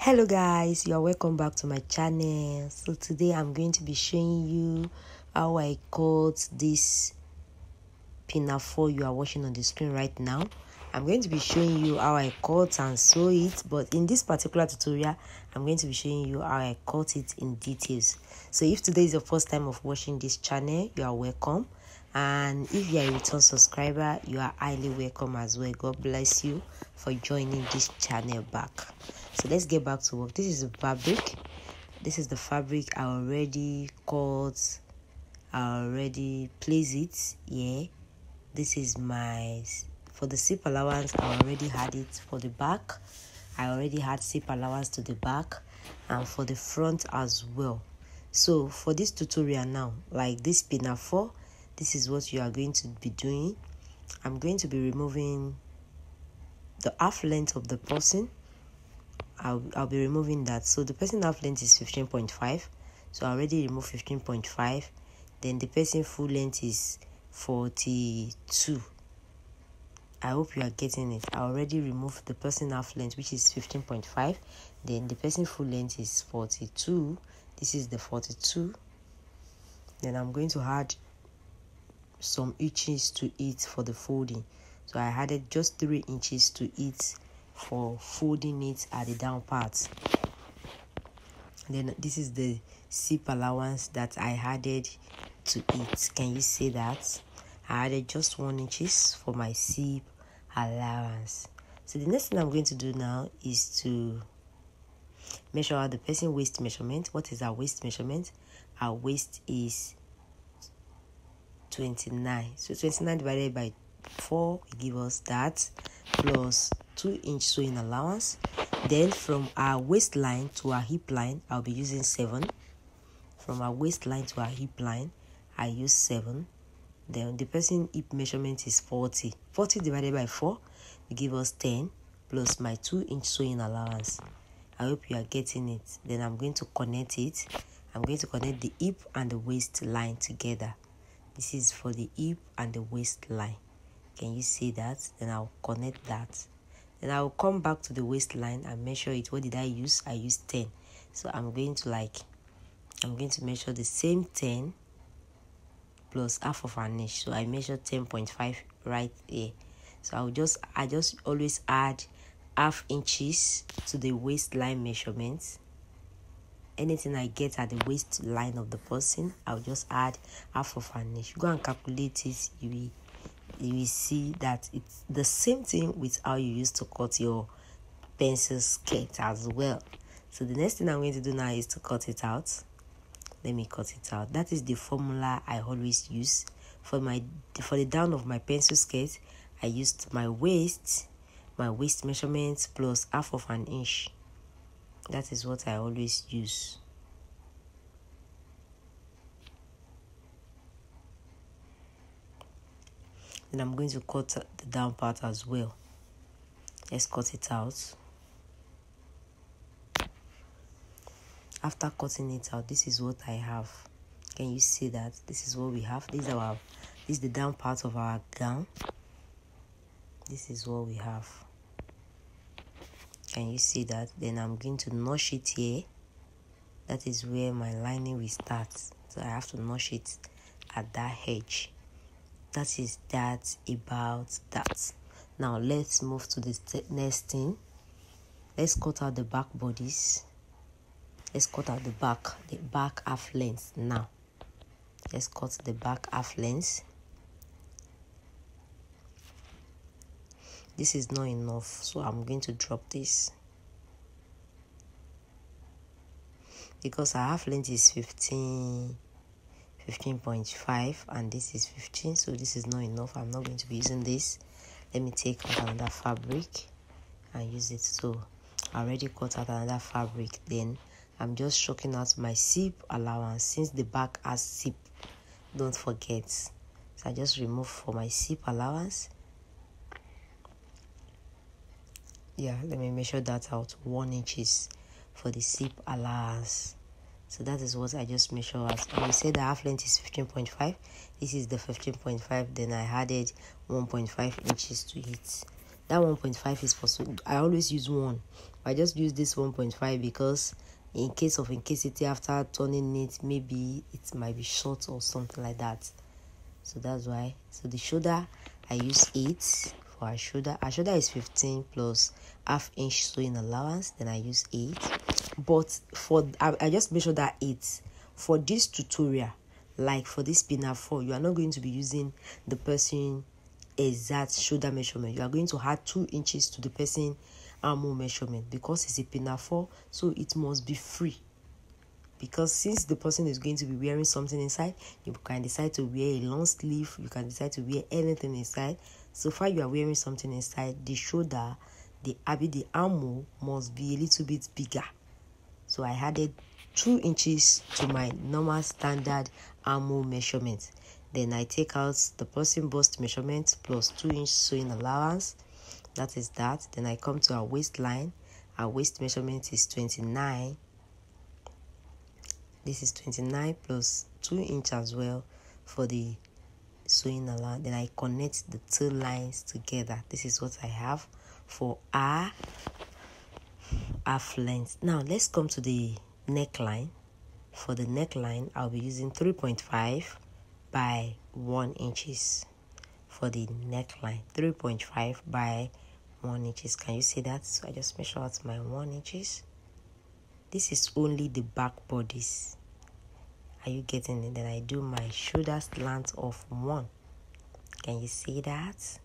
Hello guys, you are welcome back to my channel. So today I'm going to be showing you how I cut this pinafore you are watching on the screen right now. I'm going to be showing you how I cut and sew it, but in this particular tutorial I'm going to be showing you how I cut it in details. So if today is your first time of watching this channel, you are welcome, and if you are a return subscriber, you are highly welcome as well. God bless you for joining this channel back. So let's get back to work. This is the fabric. This is the fabric I already cut. I already placed it. Yeah, this is my, for the zip allowance I already had it for the back. I already had zip allowance to the back and for the front as well. So for this tutorial now, like this pinafore, this is what you are going to be doing. I'm going to be removing the half length of the person. I'll be removing that. So the person half length is 15.5, so I already removed 15.5. Then the person full length is 42. I hope you are getting it. I already removed the person half length, which is 15.5. Then the person full length is 42. This is the 42. Then I'm going to add some inches to it for the folding. So I added just 3 inches to it for folding it at the down part. Then this is the zip allowance that I added to it. Can you see that? I added just 1 inches for my zip allowance. So the next thing I'm going to do now is to measure out the person waist measurement. What is our waist measurement? Our waist is 29. So 29 divided by 4 will give us that, plus 2-inch sewing allowance. Then from our waistline to our hip line, I'll be using 7. From our waistline to our hip line, I use 7. Then the person hip measurement is 40. 40 divided by 4 will give us 10, plus my 2-inch sewing allowance. I hope you are getting it. Then I'm going to connect it. I'm going to connect the hip and the waistline together. This is for the hip and the waistline. Can you see that? Then I'll connect that. Then I'll come back to the waistline and measure it. What did I use? I used 10. So I'm going to measure the same 10 plus half of an inch. So I measured 10.5 right here. So I just always add half inches to the waistline measurements. Anything I get at the waistline of the person, I'll just add half of an inch. Go and calculate it. You will see that it's the same thing with how you used to cut your pencil skirt as well. So the next thing I'm going to do now is to cut it out. Let me cut it out. That is the formula I always use for the down of my pencil skirt. I used my waist measurement plus half of an inch. That is what I always use. Then I'm going to cut the down part as well. Let's cut it out. After cutting it out, this is what I have. Can you see that? This is what we have. This is the down part of our gown. This is what we have. Can you see that? Then I'm going to notch it here. That is where my lining will start. So I have to notch it at that edge. That is that about that. Now let's move to the next thing. Let's cut out the back bodies. Let's cut out the back half length now. Let's cut the back half length. This is not enough, so I'm going to drop this. Because our half length is 15.5 and this is 15, so this is not enough. I'm not going to be using this. Let me take out another fabric and use it. So I already cut out another fabric. Then I'm just choking out my zip allowance since the back has zip. Don't forget. So I just remove for my zip allowance. Yeah, let me measure that out. 1 inches for the zip allowance. So that is what I just measure as. And we said the half length is 15.5. This is the 15.5. Then I added 1.5 inches to it. That 1.5 is possible. I always use 1, but I just use this 1.5 because in case of incasity, after turning it, maybe it might be short or something like that. So that's why. So the shoulder, I use 8 for our shoulder. Our shoulder is 15 plus half inch sewing allowance. Then I use 8. But I just measure that 8 for this tutorial. Like for this Pinafore, you are not going to be using the person exact shoulder measurement. You are going to add 2 inches to the person armhole measurement because it's a Pinafore, so it must be free. Because since the person is going to be wearing something inside, you can decide to wear a long sleeve, you can decide to wear anything inside. So far you are wearing something inside, the shoulder, the armhole must be a little bit bigger. So I added 2 inches to my normal standard armhole measurement. Then I take out the person bust measurement plus 2 inch sewing allowance. That is that. Then I come to our waistline. Our waist measurement is 29. This is 29 plus 2 inch as well for the sewing allowance. Then I connect the 2 lines together. This is what I have for our half length. Now let's come to the neckline. For the neckline, I'll be using 3.5 by 1 inches. For the neckline, 3.5 by 1 inches. Can you see that? So I just measure out my 1 inches. This is only the back bodies. Are you getting it? Then I do my shoulder slant of 1. Can you see that?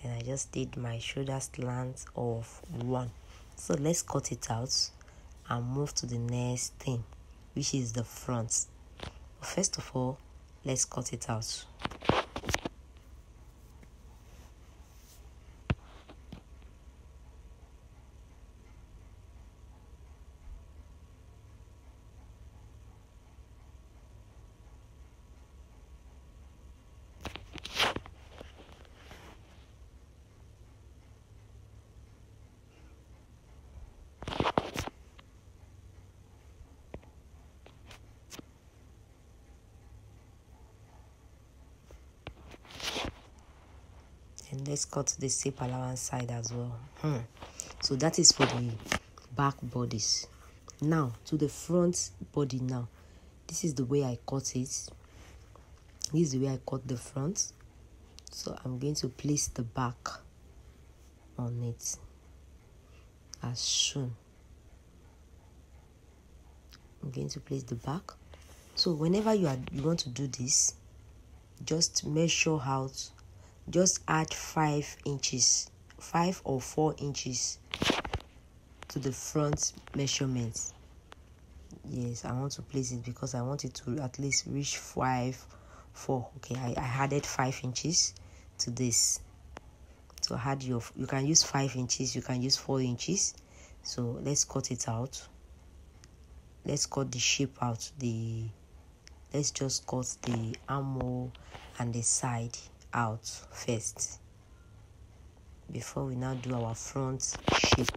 Then I just did my shoulder slant of 1. So let's cut it out and move to the next thing, which is the front. First of all, let's cut it out. And let's cut the zip allowance side as well. So that is for the back bodies. Now to the front body. Now this is the way I cut it. This is the way I cut the front. So I'm going to place the back on it as shown. I'm going to place the back. So whenever you want to do this, just measure out. Just add 5 inches, 5 or 4 inches to the front measurement. Yes, I want to place it because I want it to at least reach 4. Okay, I added 5 inches to this. So you can use 5 inches, you can use 4 inches. So let's cut it out. Let's cut the shape out. Let's just cut the armhole and the side out first before we now do our front shape.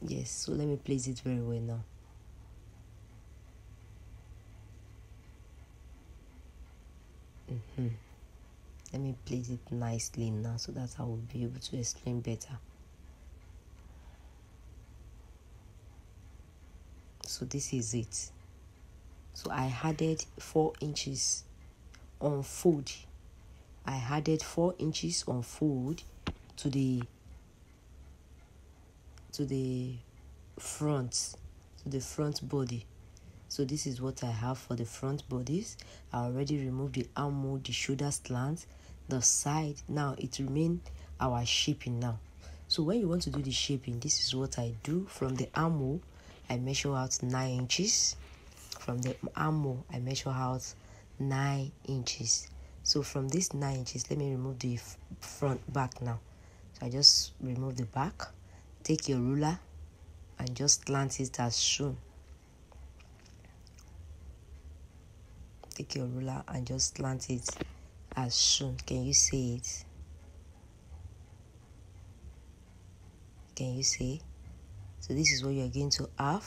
Yes, so let me place it very well now. Let me place it nicely now so that I will be able to explain better. So this is it. So I added 4 inches on fold. I added 4 inches on fold to the front body. So this is what I have for the front bodies. I already removed the armhole, the shoulder slant, the side. Now it remains our shaping now. So when you want to do the shaping, this is what I do. From the armhole, I measure out 9 inches. From the armhole, I measure out 9 inches. So from this 9 inches, let me remove the back now. So I just remove the back. Take your ruler and just slant it as shown. Take your ruler and just slant it as shown. Can you see it? Can you see? So this is what you're going to have.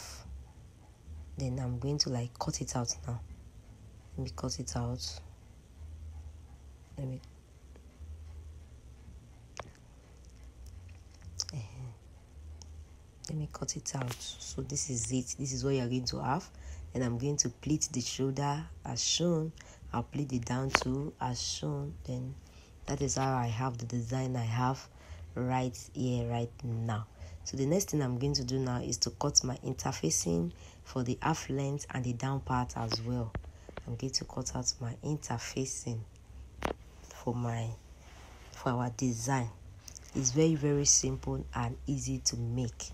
Then I'm going to cut it out now. Let me cut it out. let me cut it out. So this is it. This is what you're going to have. And I'm going to pleat the shoulder as shown. I'll pleat it down too as shown. Then that is how I have the design I have right here right now. So the next thing I'm going to do now is to cut my interfacing for the half length and the down part as well. I'm going to cut out my interfacing for our design. It's very simple and easy to make.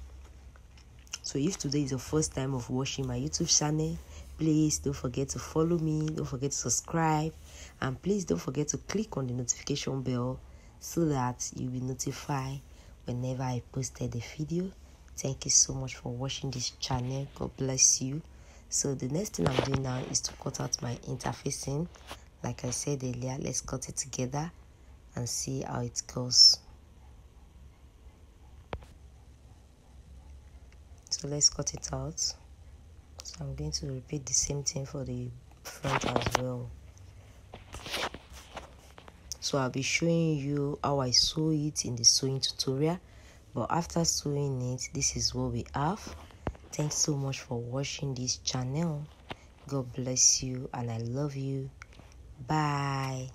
So if today is your first time of watching my YouTube channel, please don't forget to follow me, don't forget to subscribe, and please don't forget to click on the notification bell so that you'll be notified whenever I posted a video. Thank you so much for watching this channel. God bless you. So the next thing I'm doing now is to cut out my interfacing. Like I said earlier, let's cut it together and see how it goes. So let's cut it out. So I'm going to repeat the same thing for the front as well. So I'll be showing you how I sew it in the sewing tutorial, but after sewing it, this is what we have. Thanks so much for watching this channel. God bless you and I love you. Bye.